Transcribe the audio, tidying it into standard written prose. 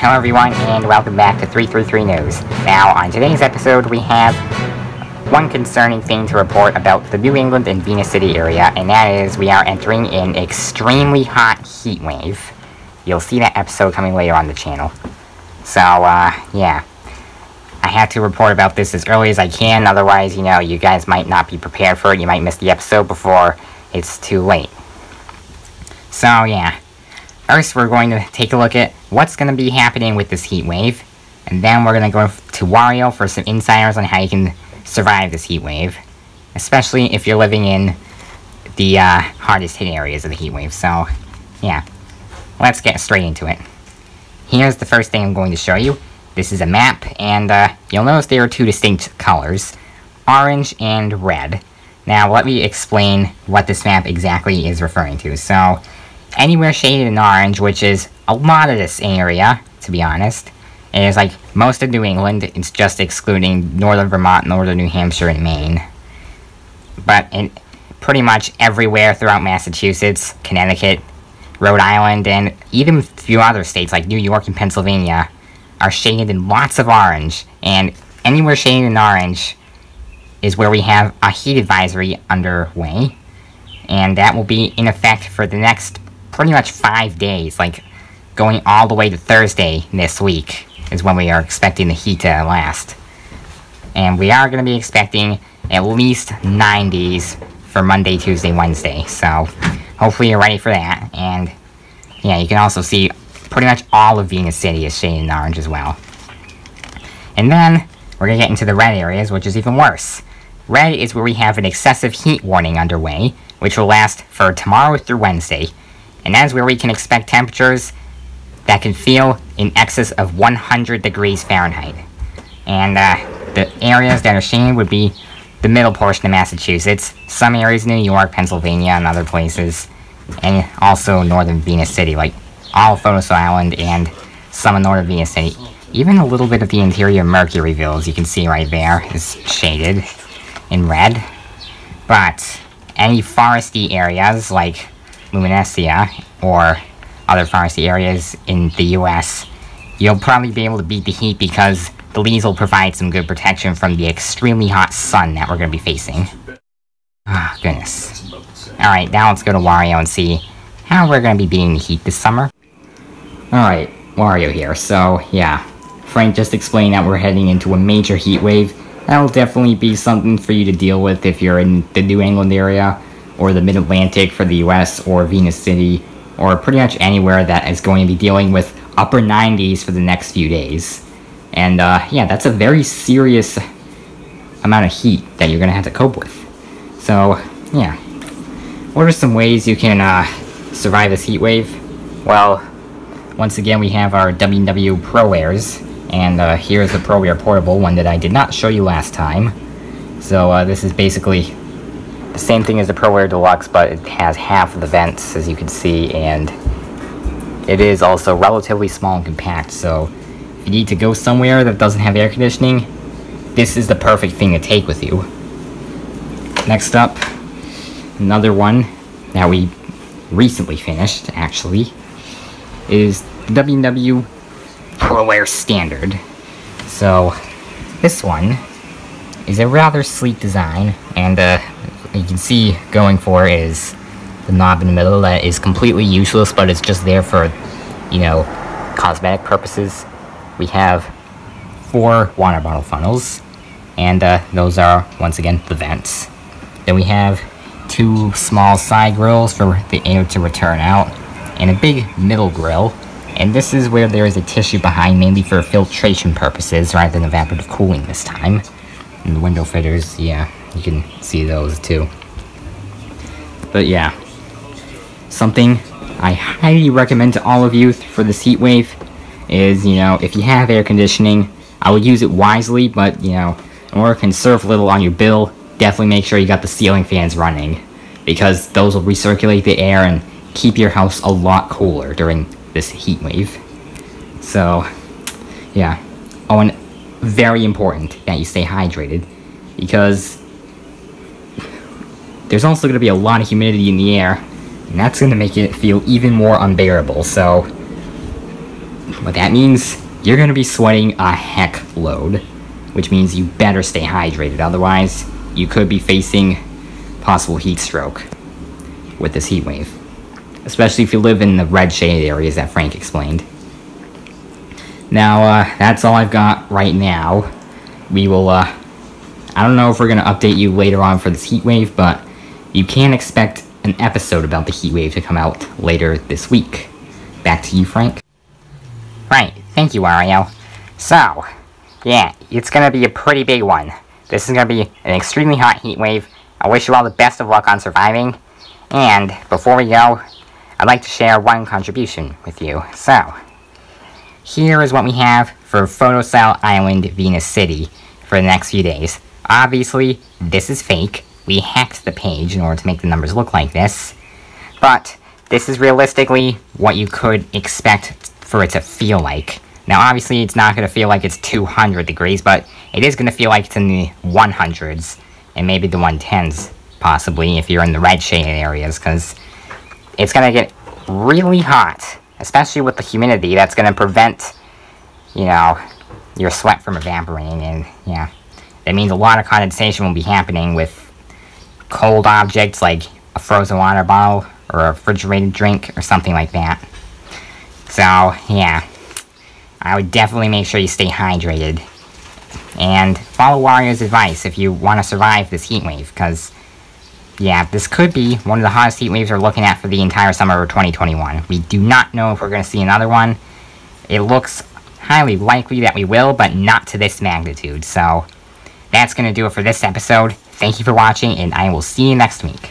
Hello everyone, and welcome back to 333 News. Now, on today's episode, we have one concerning thing to report about the New England and Venus City area, and that is we are entering an extremely hot heat wave. You'll see that episode coming later on the channel. So, yeah. I have to report about this as early as I can, otherwise, you guys might not be prepared for it. You might miss the episode before it's too late. So, yeah. First, we're going to take a look at what's going to be happening with this heat wave, and then we're going to go to Wario for some insiders on how you can survive this heat wave, especially if you're living in the hardest hit areas of the heat wave. So, yeah, let's get straight into it. Here's the first thing I'm going to show you. This is a map, and you'll notice there are two distinct colors, orange and red. Now, let me explain what this map exactly is referring to. So, anywhere shaded in orange, which is a lot of this area, to be honest, is like most of New England. It's just excluding northern Vermont, northern New Hampshire, and Maine. But pretty much everywhere throughout Massachusetts, Connecticut, Rhode Island, and even a few other states like New York and Pennsylvania are shaded in lots of orange. And anywhere shaded in orange is where we have a heat advisory underway. And that will be in effect for the next pretty much 5 days, like going all the way to Thursday this week is when we are expecting the heat to last. And we are going to be expecting at least 90s for Monday, Tuesday, Wednesday. So hopefully you're ready for that. And yeah, you can also see pretty much all of Venus City is shaded in orange as well. And then we're going to get into the red areas, which is even worse. Red is where we have an excessive heat warning underway, which will last for tomorrow through Wednesday. And that is where we can expect temperatures that can feel in excess of 100 degrees Fahrenheit. And the areas that are shaded would be the middle portion of Massachusetts, some areas in New York, Pennsylvania, and other places, and also northern Venus City, like all of Photos Island and some of northern Venus City. Even a little bit of the interior Mercuryville, as you can see right there, is shaded in red. But any foresty areas like Luminesia or other foresty areas in the US, you'll probably be able to beat the heat because the leaves will provide some good protection from the extremely hot sun that we're going to be facing. Ah, goodness. Alright, now let's go to Wario and see how we're going to be beating the heat this summer. Alright, Wario here. So, yeah, Frank just explained that we're heading into a major heat wave. That'll definitely be something for you to deal with if you're in the New England area, or the Mid-Atlantic for the US, or Venus City, or pretty much anywhere that is going to be dealing with upper 90s for the next few days. And, yeah, that's a very serious amount of heat that you're going to have to cope with. So, yeah. What are some ways you can, survive this heat wave? Well, once again, we have our WW ProAirs, and, here's the ProAir Portable, one that I did not show you last time. So, this is basically the same thing as the ProAir Deluxe, but it has half of the vents, as you can see, and it is also relatively small and compact, so if you need to go somewhere that doesn't have air conditioning, this is the perfect thing to take with you. Next up, another one that we recently finished, actually, is the WW ProAir Standard. So, this one is a rather sleek design, and you can see going for is the knob in the middle that is completely useless, but it's just there for, cosmetic purposes. We have 4 water bottle funnels, and those are, once again, the vents. Then we have 2 small side grills for the air to return out, and a big middle grill. And this is where there is a tissue behind, mainly for filtration purposes, rather than evaporative cooling this time. And the window fitters, yeah, you can see those too. But yeah, something I highly recommend to all of you for this heat wave is, if you have air conditioning, I would use it wisely, but, in order to conserve a little on your bill, definitely make sure you got the ceiling fans running, because those will recirculate the air and keep your house a lot cooler during this heat wave. So, yeah. Oh, and very important that you stay hydrated, because there's also going to be a lot of humidity in the air, and that's going to make it feel even more unbearable. So What that means, you're going to be sweating a heck load, which means you better stay hydrated, otherwise you could be facing possible heat stroke with this heat wave. Especially if you live in the red shaded areas that Frank explained. Now, that's all I've got right now. We will, I don't know if we're going to update you later on for this heat wave, but you can expect an episode about the heat wave to come out later this week. Back to you, Frank. Right, thank you, Wario. So, yeah, it's gonna be a pretty big one. This is gonna be an extremely hot heat wave. I wish you all the best of luck on surviving. And, before we go, I'd like to share one contribution with you. So, here is what we have for Photocell Island, Venus City for the next few days. Obviously, this is fake. We hacked the page in order to make the numbers look like this. But, this is realistically what you could expect for it to feel like. Now, obviously, it's not going to feel like it's 200 degrees, but it is going to feel like it's in the 100s, and maybe the 110s, possibly, if you're in the red shaded areas, because it's going to get really hot, especially with the humidity. That's going to prevent, you know, your sweat from evaporating, and, yeah, that means a lot of condensation will be happening with cold objects like a frozen water bottle, or a refrigerated drink, or something like that. So, yeah, I would definitely make sure you stay hydrated. And follow Wario's advice if you want to survive this heat wave, because, yeah, this could be one of the hottest heat waves we're looking at for the entire summer of 2021. We do not know if we're going to see another one. It looks highly likely that we will, but not to this magnitude. So, that's going to do it for this episode. Thank you for watching, and I will see you next week.